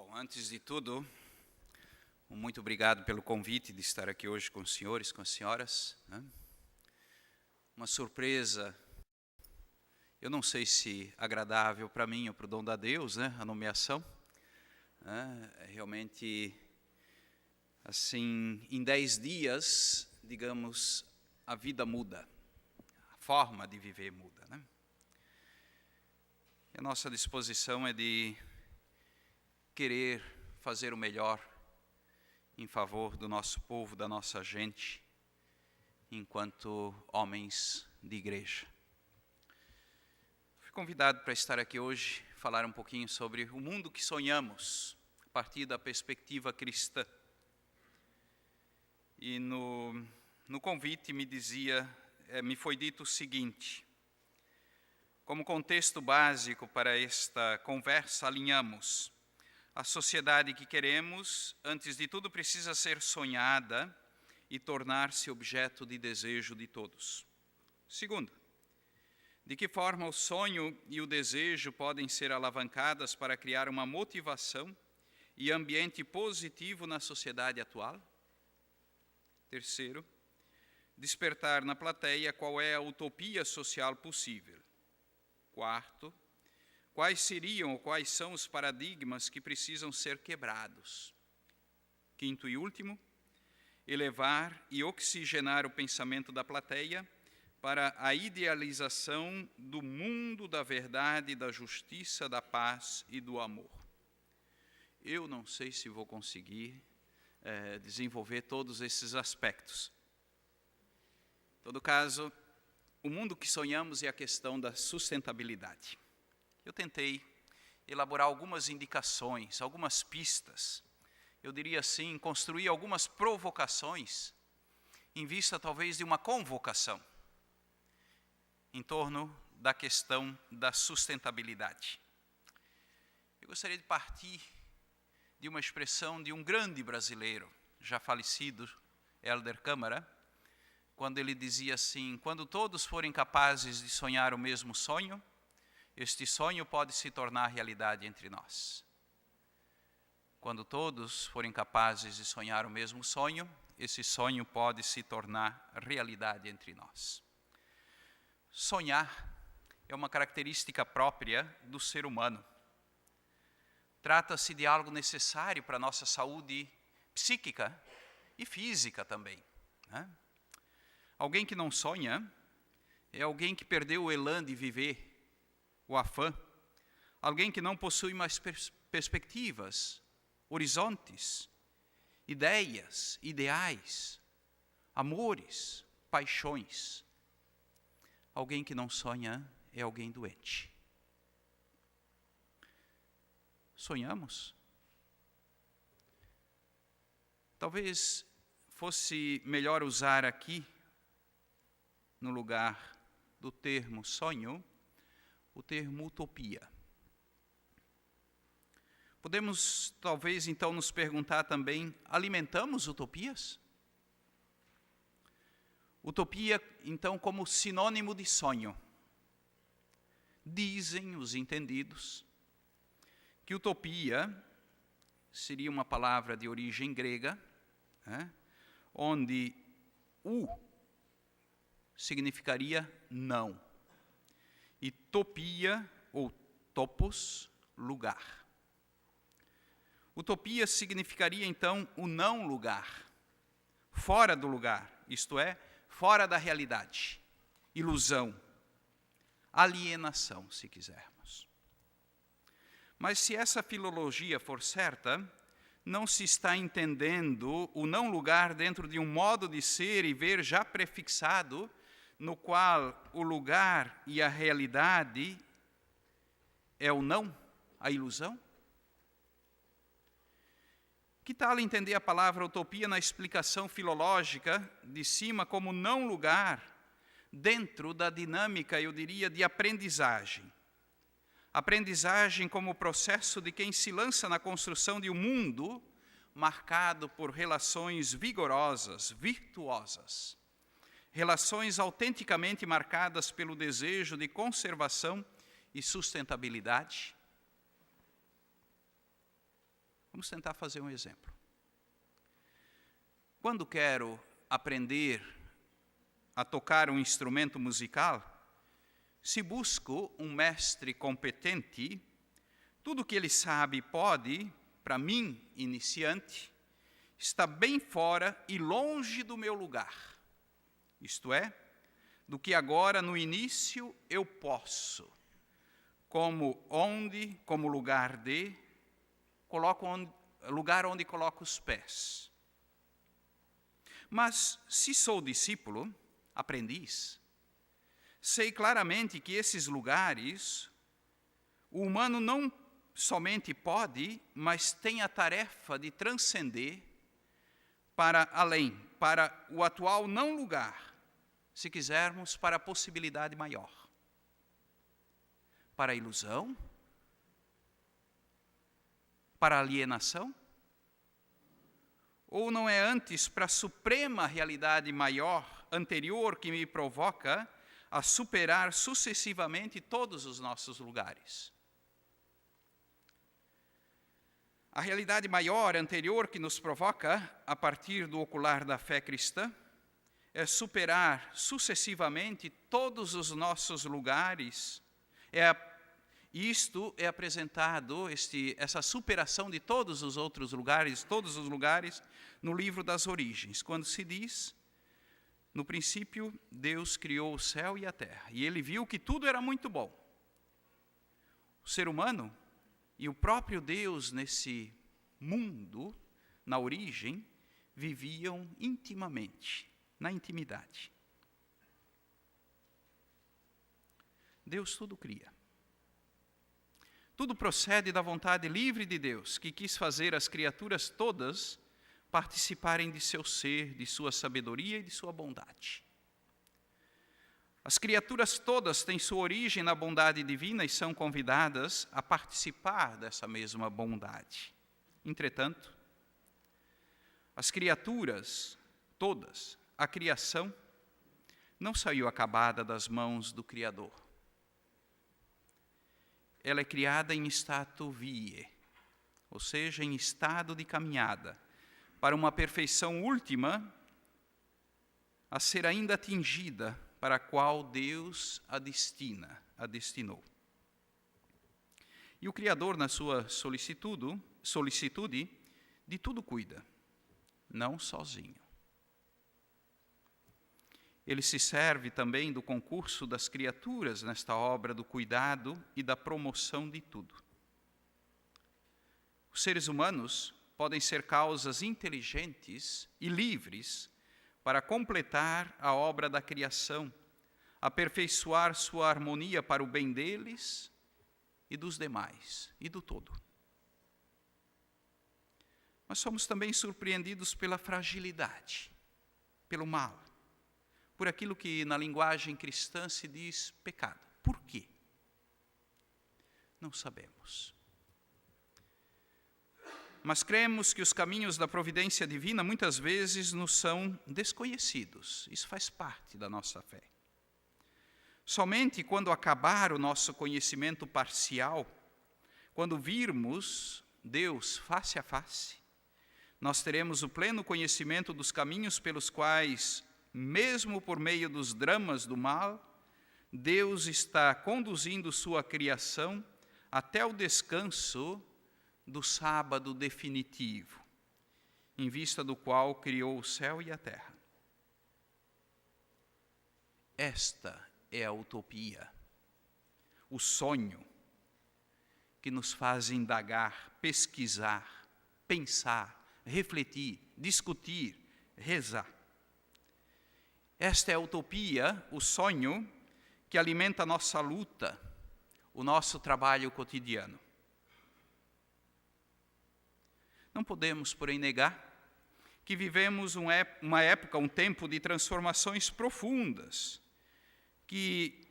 Bom, antes de tudo, muito obrigado pelo convite de estar aqui hoje com os senhores, com as senhoras, né? Uma surpresa, eu não sei se agradável para mim ou para o dom da Deus, né? A nomeação, né? Realmente, assim, em 10 dias, digamos, a vida muda, a forma de viver muda, né? E a nossa disposição é de querer fazer o melhor em favor do nosso povo, da nossa gente, enquanto homens de igreja. Fui convidado para estar aqui hoje, falar um pouquinho sobre o mundo que sonhamos, a partir da perspectiva cristã. E no convite me foi dito o seguinte: como contexto básico para esta conversa, alinhamos: a sociedade que queremos, antes de tudo, precisa ser sonhada e tornar-se objeto de desejo de todos. Segundo, de que forma o sonho e o desejo podem ser alavancadas para criar uma motivação e ambiente positivo na sociedade atual? Terceiro, despertar na plateia qual é a utopia social possível. Quarto, quais seriam ou quais são os paradigmas que precisam ser quebrados? Quinto e último, elevar e oxigenar o pensamento da plateia para a idealização do mundo da verdade, da justiça, da paz e do amor. Eu não sei se vou conseguir desenvolver todos esses aspectos. Em todo caso, o mundo que sonhamos é a questão da sustentabilidade. Eu tentei elaborar algumas indicações, algumas pistas, eu diria assim, construir algumas provocações, em vista talvez de uma convocação, em torno da questão da sustentabilidade. Eu gostaria de partir de uma expressão de um grande brasileiro, já falecido, Hélder Câmara, quando ele dizia assim: quando todos forem capazes de sonhar o mesmo sonho, este sonho pode se tornar realidade entre nós. Quando todos forem capazes de sonhar o mesmo sonho, esse sonho pode se tornar realidade entre nós. Sonhar é uma característica própria do ser humano. Trata-se de algo necessário para a nossa saúde psíquica e física também, né? Alguém que não sonha é alguém que perdeu o elan de viver, o afã, alguém que não possui mais perspectivas, horizontes, ideias, ideais, amores, paixões. Alguém que não sonha é alguém doente. Sonhamos? Talvez fosse melhor usar aqui, no lugar do termo sonho, o termo utopia. Podemos, talvez, então, nos perguntar também: alimentamos utopias? Utopia, então, como sinônimo de sonho. Dizem os entendidos que utopia seria uma palavra de origem grega, né, onde significaria não, e topia, ou topos, lugar. Utopia significaria, então, o não lugar, fora do lugar, isto é, fora da realidade, ilusão, alienação, se quisermos. Mas se essa filologia for certa, não se está entendendo o não lugar dentro de um modo de ser e ver já prefixado, no qual o lugar e a realidade é o não, a ilusão? Que tal entender a palavra utopia na explicação filológica de cima como não lugar dentro da dinâmica, eu diria, de aprendizagem? Aprendizagem como processo de quem se lança na construção de um mundo marcado por relações vigorosas, virtuosas. Relações autenticamente marcadas pelo desejo de conservação e sustentabilidade. Vamos tentar fazer um exemplo. Quando quero aprender a tocar um instrumento musical, se busco um mestre competente, tudo que ele sabe e pode, para mim, iniciante, está bem fora e longe do meu lugar. Isto é, do que agora no início eu posso, como lugar onde coloco os pés. Mas se sou discípulo, aprendiz, sei claramente que esses lugares o humano não somente pode, mas tem a tarefa de transcender para além, para o atual não lugar, se quisermos, para a possibilidade maior. Para a ilusão? Para a alienação? Ou não é antes para a suprema realidade maior, anterior, que me provoca a superar sucessivamente todos os nossos lugares? A realidade maior, anterior, que nos provoca, a partir do ocular da fé cristã, é superar sucessivamente todos os nossos lugares. Isto é apresentado, essa superação de todos os outros lugares, no livro das Origens, quando se diz: no princípio, Deus criou o céu e a terra, e ele viu que tudo era muito bom. O ser humano e o próprio Deus nesse mundo, na origem, viviam intimamente, na intimidade. Deus tudo cria. Tudo procede da vontade livre de Deus, que quis fazer as criaturas todas participarem de seu ser, de sua sabedoria e de sua bondade. As criaturas todas têm sua origem na bondade divina e são convidadas a participar dessa mesma bondade. Entretanto, as criaturas todas, a criação, não saiu acabada das mãos do Criador. Ela é criada em statu viae, ou seja, em estado de caminhada, para uma perfeição última a ser ainda atingida, para a qual Deus a destinou. E o Criador, na sua solicitude, de tudo cuida, não sozinho. Ele se serve também do concurso das criaturas nesta obra do cuidado e da promoção de tudo. Os seres humanos podem ser causas inteligentes e livres para completar a obra da criação, aperfeiçoar sua harmonia para o bem deles e dos demais, e do todo. Mas somos também surpreendidos pela fragilidade, pelo mal, por aquilo que na linguagem cristã se diz pecado. Por quê? Não sabemos. Mas cremos que os caminhos da providência divina muitas vezes nos são desconhecidos. Isso faz parte da nossa fé. Somente quando acabar o nosso conhecimento parcial, quando virmos Deus face a face, nós teremos o pleno conhecimento dos caminhos pelos quais, mesmo por meio dos dramas do mal, Deus está conduzindo sua criação até o descanso do sábado definitivo, em vista do qual criou o céu e a terra. Esta é a utopia, o sonho que nos faz indagar, pesquisar, pensar, refletir, discutir, rezar. Esta é a utopia, o sonho que alimenta a nossa luta, o nosso trabalho cotidiano. Não podemos, porém, negar que vivemos uma época, um tempo de transformações profundas, que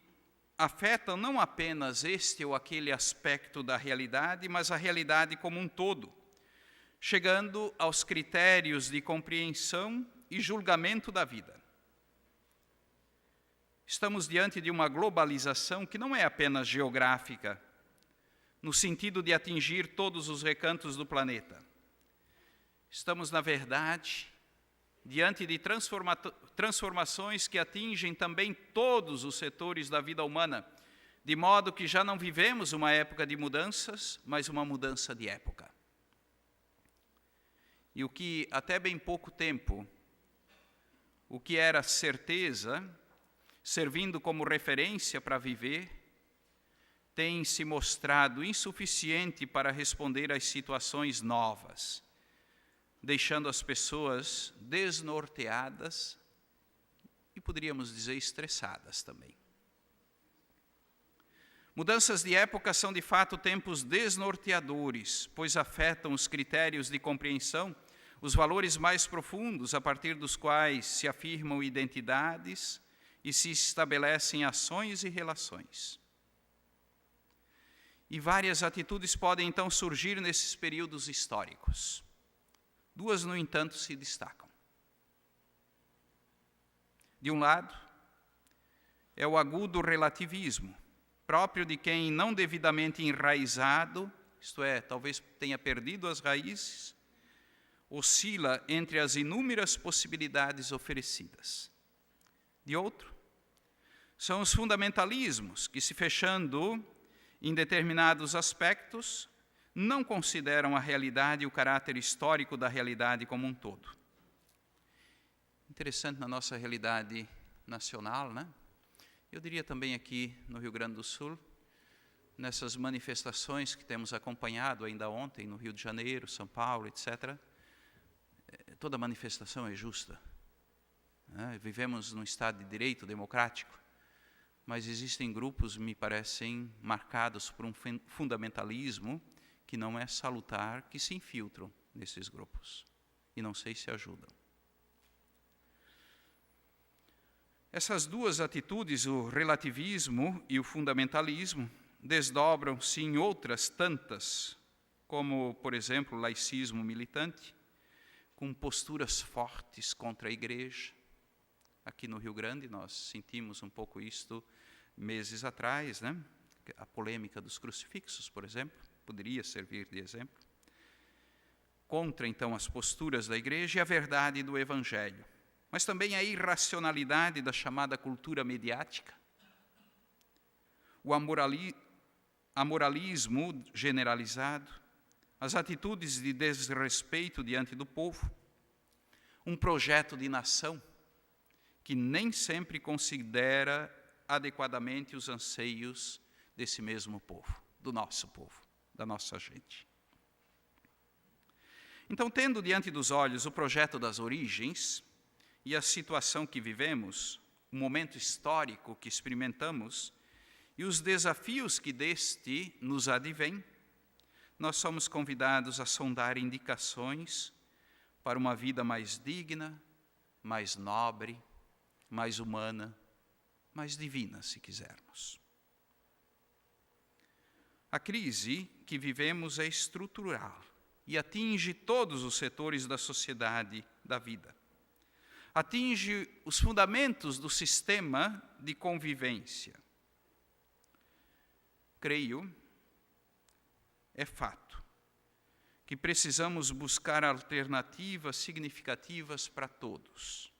afetam não apenas este ou aquele aspecto da realidade, mas a realidade como um todo, chegando aos critérios de compreensão e julgamento da vida. Estamos diante de uma globalização que não é apenas geográfica, no sentido de atingir todos os recantos do planeta, Estamos, na verdade, diante de transformações que atingem também todos os setores da vida humana, de modo que já não vivemos uma época de mudanças, mas uma mudança de época. E o que até bem pouco tempo, o que era certeza, servindo como referência para viver, tem se mostrado insuficiente para responder às situações novas, deixando as pessoas desnorteadas e, poderíamos dizer, estressadas também. Mudanças de época são, de fato, tempos desnorteadores, pois afetam os critérios de compreensão, os valores mais profundos a partir dos quais se afirmam identidades e se estabelecem ações e relações. E várias atitudes podem, então, surgir nesses períodos históricos. Duas, no entanto, se destacam. De um lado, é o agudo relativismo, próprio de quem, não devidamente enraizado, isto é, talvez tenha perdido as raízes, oscila entre as inúmeras possibilidades oferecidas. De outro, são os fundamentalismos que, se fechando em determinados aspectos, não consideram a realidade e o caráter histórico da realidade como um todo. Interessante na nossa realidade nacional, né? Eu diria também aqui no Rio Grande do Sul, nessas manifestações que temos acompanhado ainda ontem no Rio de Janeiro, São Paulo, etc., toda manifestação é justa. Né? Vivemos num Estado de direito democrático, mas existem grupos, me parecem, marcados por um fundamentalismo que não é salutar, que se infiltram nesses grupos e não sei se ajudam. Essas duas atitudes, o relativismo e o fundamentalismo, desdobram-se em outras tantas, como, por exemplo, o laicismo militante, com posturas fortes contra a igreja. Aqui no Rio Grande nós sentimos um pouco isto meses atrás, né? A polêmica dos crucifixos, por exemplo, poderia servir de exemplo. Contra, então, as posturas da igreja e a verdade do Evangelho. Mas também a irracionalidade da chamada cultura mediática, o amoralismo generalizado, as atitudes de desrespeito diante do povo, um projeto de nação que nem sempre considera adequadamente os anseios desse mesmo povo, do nosso povo, da nossa gente. Então, tendo diante dos olhos o projeto das origens e a situação que vivemos, o momento histórico que experimentamos e os desafios que deste nos advêm, nós somos convidados a sondar indicações para uma vida mais digna, mais nobre, mais humana, mais divina, se quisermos. A crise que vivemos é estrutural e atinge todos os setores da sociedade, da vida. Atinge os fundamentos do sistema de convivência. Creio, é fato, que precisamos buscar alternativas significativas para todos.